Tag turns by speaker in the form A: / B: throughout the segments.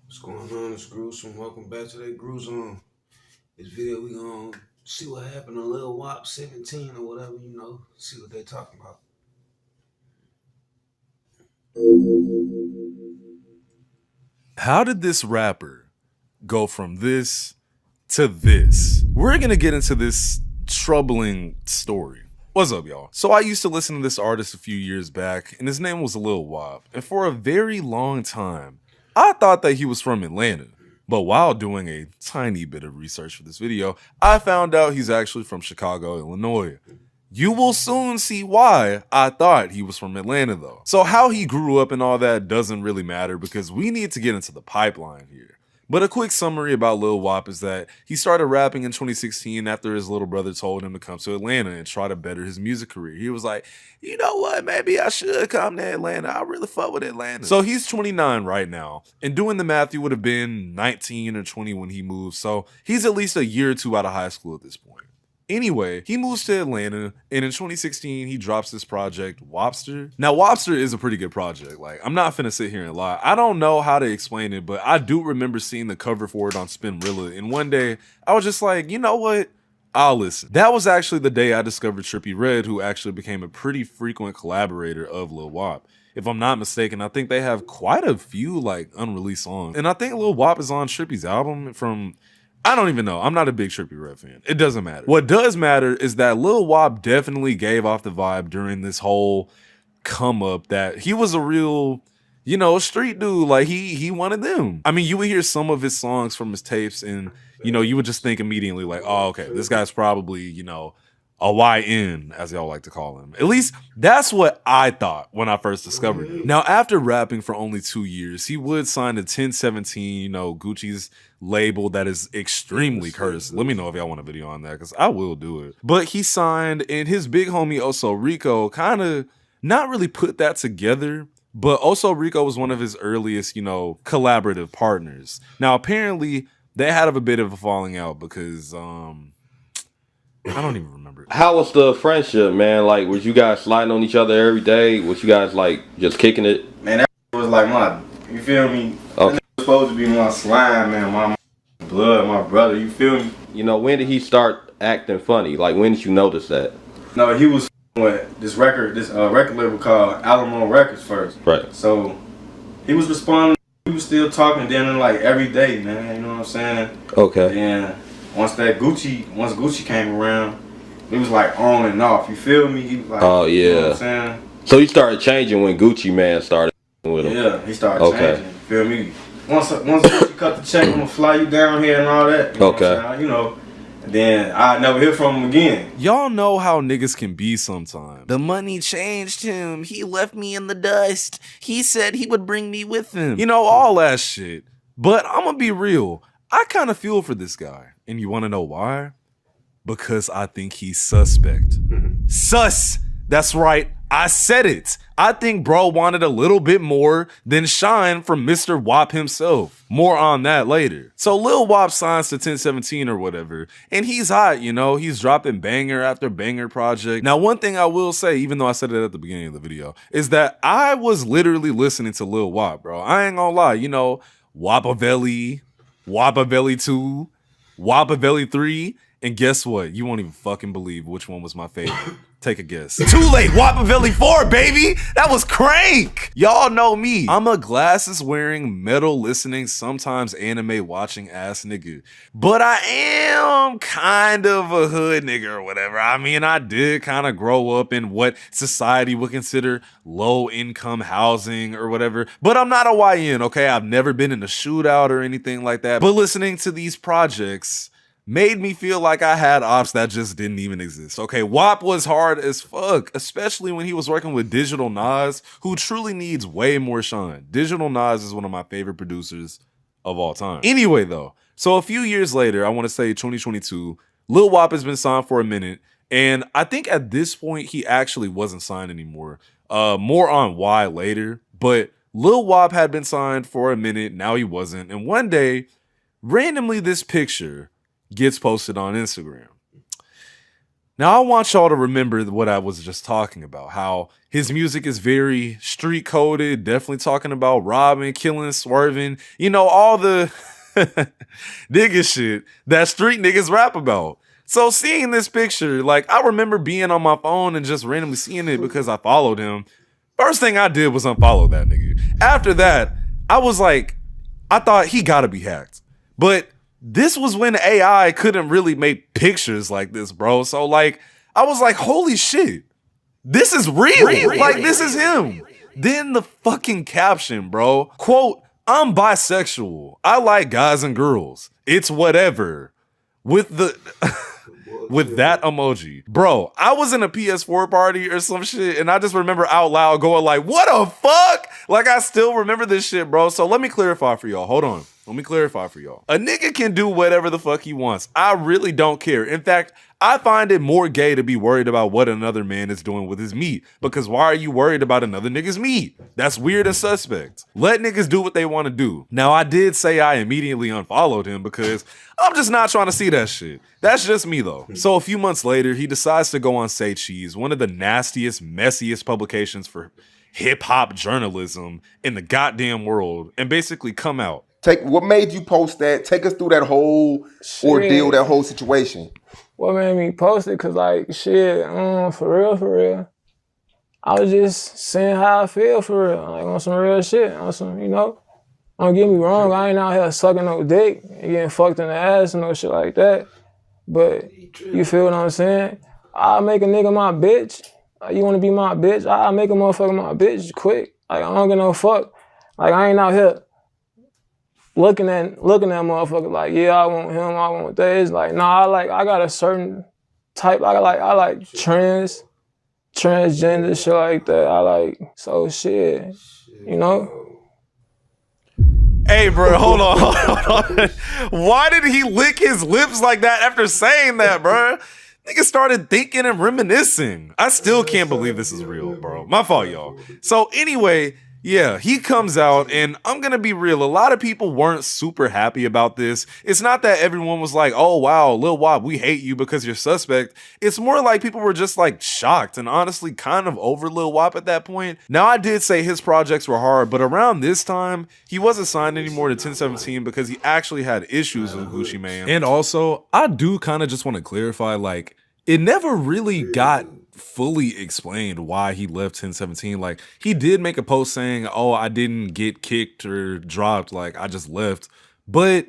A: What's going on? It's Gruesome. Welcome back to that Gruesome. This video we gonna see what happened to Lil Wop 17 or whatever, see what they talking about.
B: How did this rapper go from this to this? We're gonna get into this troubling story. What's up, y'all? So I used to listen to this artist a few years back, and his name was Lil Wop. And for a very long time, I thought that he was from Atlanta. But while doing a tiny bit of research for this video, I found out he's actually from Chicago, Illinois. You will soon see why I thought he was from Atlanta, though. So how he grew up and all that doesn't really matter because we need to get into the pipeline here. But a quick summary about Lil Wop is that he started rapping in 2016 after his little brother told him to come to Atlanta and try to better his music career. He was like, you know what, maybe I should come to Atlanta. I really fuck with Atlanta. So he's 29 right now. And doing the math, he would have been 19 or 20 when he moved. So he's at least a year or two out of high school at this point. Anyway, he moves to Atlanta, and in 2016, he drops this project, Wopster. Now, Wopster is a pretty good project. Like, I'm not finna sit here and lie. I don't know how to explain it, but I do remember seeing the cover for it on Spinrilla, and one day, I was just like, you know what? I'll listen. That was actually the day I discovered Trippie Redd, who actually became a pretty frequent collaborator of Lil Wop. If I'm not mistaken, I think they have quite a few, like, unreleased songs. And I think Lil Wop is on Trippie's album from... I don't even know. I'm not a big Trippie Redd fan. It doesn't matter. What does matter is that Lil Wop definitely gave off the vibe during this whole come up that he was a real, street dude. Like he wanted them. I mean, you would hear some of his songs from his tapes and, you would just think immediately like, oh, okay, this guy's probably, a YN, as y'all like to call him. At least that's what I thought when I first discovered him. Now, after rapping for only 2 years, he would sign to 1017, Gucci's label that is extremely cursed. Let me know if y'all want a video on that, because I will do it. But he signed, and his big homie Oso Rico kind of not really put that together. But Oso Rico was one of his earliest, collaborative partners. Now, apparently, they had a bit of a falling out because, I don't even remember.
C: How was the friendship, man? Like, was you guys sliding on each other every day? Was you guys like just kicking it?
D: Man, that was like you feel me?
C: Okay.
D: That was supposed to be my slime, man, my blood, my brother, you feel me?
C: When did he start acting funny? Like, when did you notice that?
D: No, he was with this record label called Alamo Records first.
C: Right.
D: So, he was responding, we was still talking then like every day, man, you know what I'm saying?
C: Okay.
D: And once Gucci came around, it was like on and off, you feel me? He was like,
C: Oh, yeah.
D: You know what I'm saying?
C: So he started changing when Gucci Man started with him.
D: Yeah, he started
C: Okay.
D: changing, you feel me? Once Gucci cut the check, I'm gonna fly you down here and all that. You know
C: Okay.
D: what I'm saying? Then I never hear from him again.
B: Y'all know how niggas can be sometimes. The money changed him. He left me in the dust. He said he would bring me with him. All that shit. But I'm gonna be real. I kind of feel for this guy. And you want to know why? Because I think he's suspect. Sus. That's right. I said it. I think bro wanted a little bit more than shine from Mr. Wop himself. More on that later. So Lil Wop signs to 1017 or whatever, and he's hot, he's dropping banger after banger project. Now, one thing I will say, even though I said it at the beginning of the video, is that I was literally listening to Lil Wop, bro. I ain't gonna lie, Wapavelli, Wapavelli 2, Wapavelli 3, and guess what? You won't even fucking believe which one was my favorite. Take a guess. Too late, Wapavelli 4, baby! That was crank! Y'all know me. I'm a glasses wearing, metal listening, sometimes anime watching ass nigga. But I am kind of a hood nigga or whatever. I mean, I did kind of grow up in what society would consider low income housing or whatever. But I'm not a YN, okay? I've never been in a shootout or anything like that. But listening to these projects made me feel like I had ops that just didn't even exist. Okay, WAP was hard as fuck, especially when he was working with Digital Nas, who truly needs way more shine. Digital Nas is one of my favorite producers of all time. Anyway, though, so a few years later, I want to say 2022, Lil Wop has been signed for a minute, and I think at this point, he actually wasn't signed anymore. More on why later, but Lil Wop had been signed for a minute, now he wasn't, and one day, randomly this picture gets posted on Instagram. Now, I want y'all to remember what I was just talking about, how his music is very street coded, definitely talking about robbing, killing, swerving, you know, all the nigga shit that street niggas rap about. So seeing this picture, like, I remember being on my phone and just randomly seeing it because I followed him. First thing I did was unfollow that nigga. After that, I was like, I thought he gotta be hacked. But this was when AI couldn't really make pictures like this, bro. So, like, I was like, holy shit, this is real. Like, this is him. Then the fucking caption, bro. Quote, I'm bisexual. I like guys and girls. It's whatever. With the... with that emoji. Bro, I was in a PS4 party or some shit, and I just remember out loud going like, what the fuck? Like, I still remember this shit, bro. So let me clarify for y'all. Hold on. Let me clarify for y'all. A nigga can do whatever the fuck he wants. I really don't care. In fact, I find it more gay to be worried about what another man is doing with his meat. Because why are you worried about another nigga's meat? That's weird and suspect. Let niggas do what they want to do. Now, I did say I immediately unfollowed him because I'm just not trying to see that shit. That's just me, though. So a few months later, he decides to go on Say Cheese, one of the nastiest, messiest publications for hip-hop journalism in the goddamn world, and basically come out.
E: What made you post that? Take us through that whole ordeal, that whole situation.
F: What made me post it? Cause like shit, for real. I was just saying how I feel for real, like on some real shit, on some, you know. Don't get me wrong, I ain't out here sucking no dick and getting fucked in the ass and no shit like that. But you feel what I'm saying? I'll make a nigga my bitch. You wanna be my bitch? I'll make a motherfucker my bitch quick. Like I don't give no fuck. Like I ain't out here looking at motherfuckers like, yeah, I want him, I want that. It's like, nah, I got a certain type. I like transgender shit like that. So shit, you know.
B: Hey, bro, hold on. Why did he lick his lips like that after saying that, bro? Nigga started thinking and reminiscing. I still can't believe this is real, bro. My fault, y'all. So anyway, yeah, he comes out, and I'm gonna be real. A lot of people weren't super happy about this. It's not that everyone was like, oh, wow, Lil Wop, we hate you because you're suspect. It's more like people were just like shocked and honestly kind of over Lil Wop at that point. Now, I did say his projects were hard, but around this time, he wasn't signed anymore to 1017 because he actually had issues with Gucci Mane. And also, I do kind of just want to clarify, like, it never really got fully explained why he left 1017. Like, he did make a post saying, oh, I didn't get kicked or dropped, like I just left. But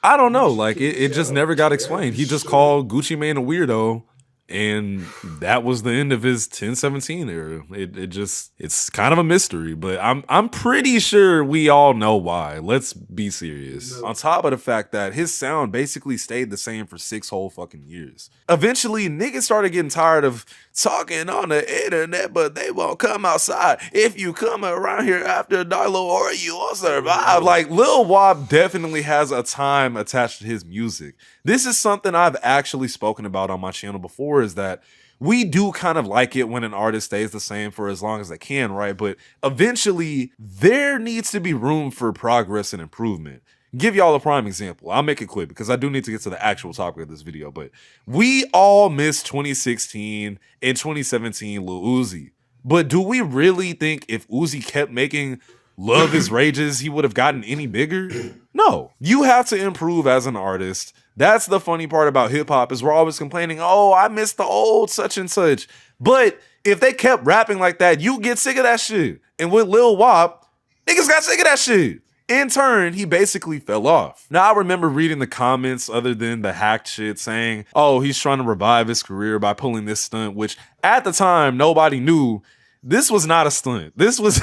B: I don't know, like it just never got explained. He just called Gucci Mane a weirdo, and that was the end of his 1017 era. It's kind of a mystery, but I'm pretty sure we all know why. Let's be serious. On top of the fact that his sound basically stayed the same for 6 whole fucking years. Eventually, niggas started getting tired of talking on the internet, but they won't come outside. If you come around here after dark, or you won't survive. Like, Lil Wop definitely has a time attached to his music. This is something I've actually spoken about on my channel before, is that we do kind of like it when an artist stays the same for as long as they can, right? But eventually, there needs to be room for progress and improvement. Give y'all a prime example. I'll make it quick because I do need to get to the actual topic of this video, but we all miss 2016 and 2017 Lil Uzi. But do we really think if Uzi kept making Love Is Rages, he would have gotten any bigger? No. You have to improve as an artist. That's the funny part about hip hop, is we're always complaining, oh, I miss the old such and such. But if they kept rapping like that, you get sick of that shit. And with Lil Wop, niggas got sick of that shit. In turn, he basically fell off. Now, I remember reading the comments other than the hacked shit saying, oh, he's trying to revive his career by pulling this stunt, which at the time, nobody knew this was not a stunt. This was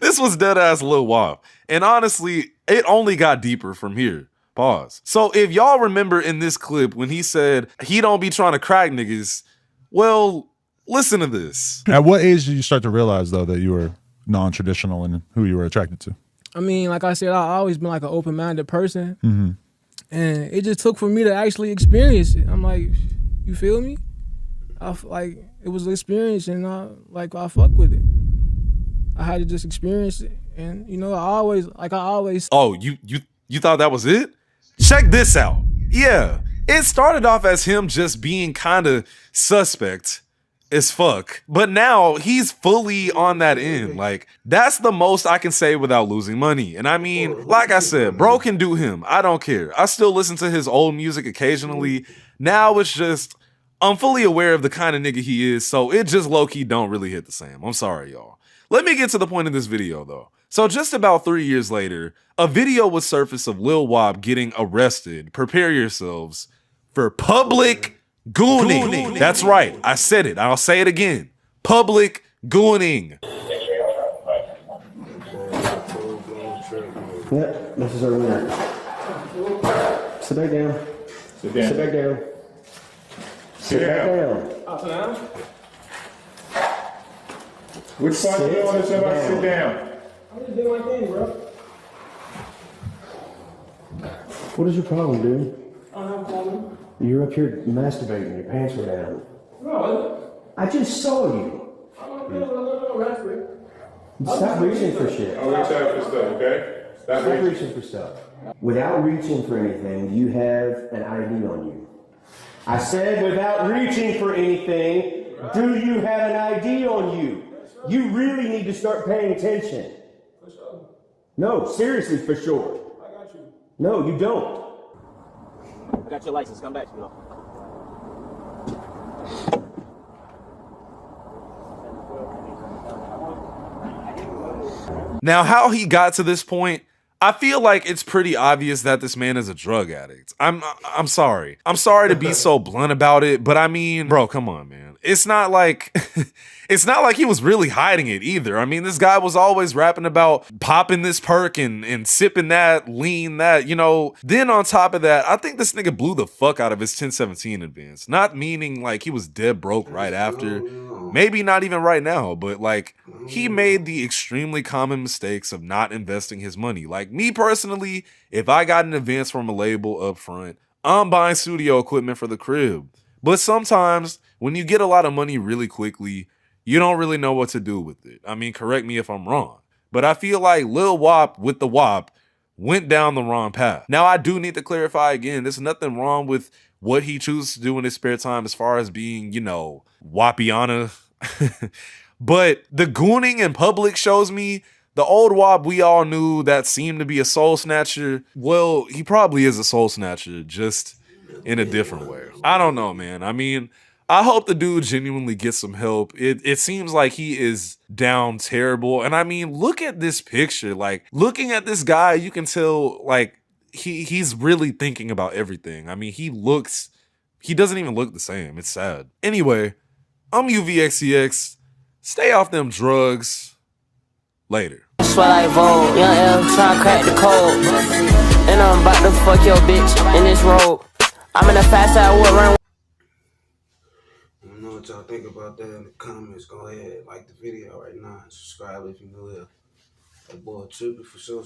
B: this was dead ass Lil Wop. And honestly, it only got deeper from here. Pause. So if y'all remember in this clip when he said he don't be trying to crack niggas, well, listen to this.
G: At what age did you start to realize, though, that you were non-traditional and who you were attracted to?
F: I mean, like I said, I've always been like an open-minded person.
G: Mm-hmm.
F: And it just took for me to actually experience it. I'm like, you feel me? Like, it was an experience, and I fuck with it. I had to just experience it. And, you know, I always...
B: Oh, you thought that was it? Check this out. Yeah, it started off as him just being kind of suspect as fuck, but now he's fully on that end. Like, that's the most I can say without losing money. And I mean, like I said, bro can do him. I don't care. I still listen to his old music occasionally. Now it's just, I'm fully aware of the kind of nigga he is, so it just low-key don't really hit the same. I'm sorry, y'all. Let me get to the point of this video, though. So just about 3 years later, a video would surface of Lil Wop getting arrested. Prepare yourselves for public gooning. That's right. I said it. I'll say it again. Public gooning.
H: Yep, this is our winner. Sit back down. Sit down. Sit back down. Sit back down.
I: Which part do you want to sit down?
F: I'm just doing my thing, bro.
H: What is your problem, dude?
F: I don't have a problem.
H: You're up here masturbating. Your pants were down.
F: No,
H: I just saw you. Stop reaching for shit.
I: I'll reach out for stuff, okay?
H: Stop reaching for stuff. Without reaching for anything, you have an ID on you. I said without reaching for anything, do you have an ID on you? You really need to start paying attention.
F: For sure.
H: No, seriously, for sure.
F: I got you.
H: No, you don't.
J: I got your license. Come back, you know.
B: Now, how he got to this point, I feel like it's pretty obvious that this man is a drug addict. I'm sorry. I'm sorry to be so blunt about it, but I mean, bro, come on, man. It's not like it's not like he was really hiding it either. I mean, this guy was always rapping about popping this perk and sipping that, lean that, you know. Then on top of that, I think this nigga blew the fuck out of his 1017 advance. Not meaning like he was dead broke right after. Maybe not even right now, but like he made the extremely common mistakes of not investing his money. Like me personally, if I got an advance from a label up front, I'm buying studio equipment for the crib. But sometimes when you get a lot of money really quickly, you don't really know what to do with it. I mean, correct me if I'm wrong, but I feel like Lil Wop with the Wop went down the wrong path. Now, I do need to clarify again, there's nothing wrong with what he chooses to do in his spare time as far as being, you know, Wapiana. But the gooning in public shows me the old Wop we all knew that seemed to be a soul snatcher. Well, he probably is a soul snatcher, just in a different way. I don't know, man. I mean, I hope the dude genuinely gets some help. It seems like he is down terrible. And I mean, look at this picture. Like, looking at this guy, you can tell, like, he's really thinking about everything. I mean, he doesn't even look the same. It's sad. Anyway, I'm UVXCX. Stay off them drugs. Later.
J: Swear like Vogue, young L tryna crack the code. And I'm about to fuck your bitch in this road. I'm in a fast I would run.
A: I don't know what y'all think about that in the comments. Go ahead, like the video right now, and subscribe if you're new here. That boy tripping for sure.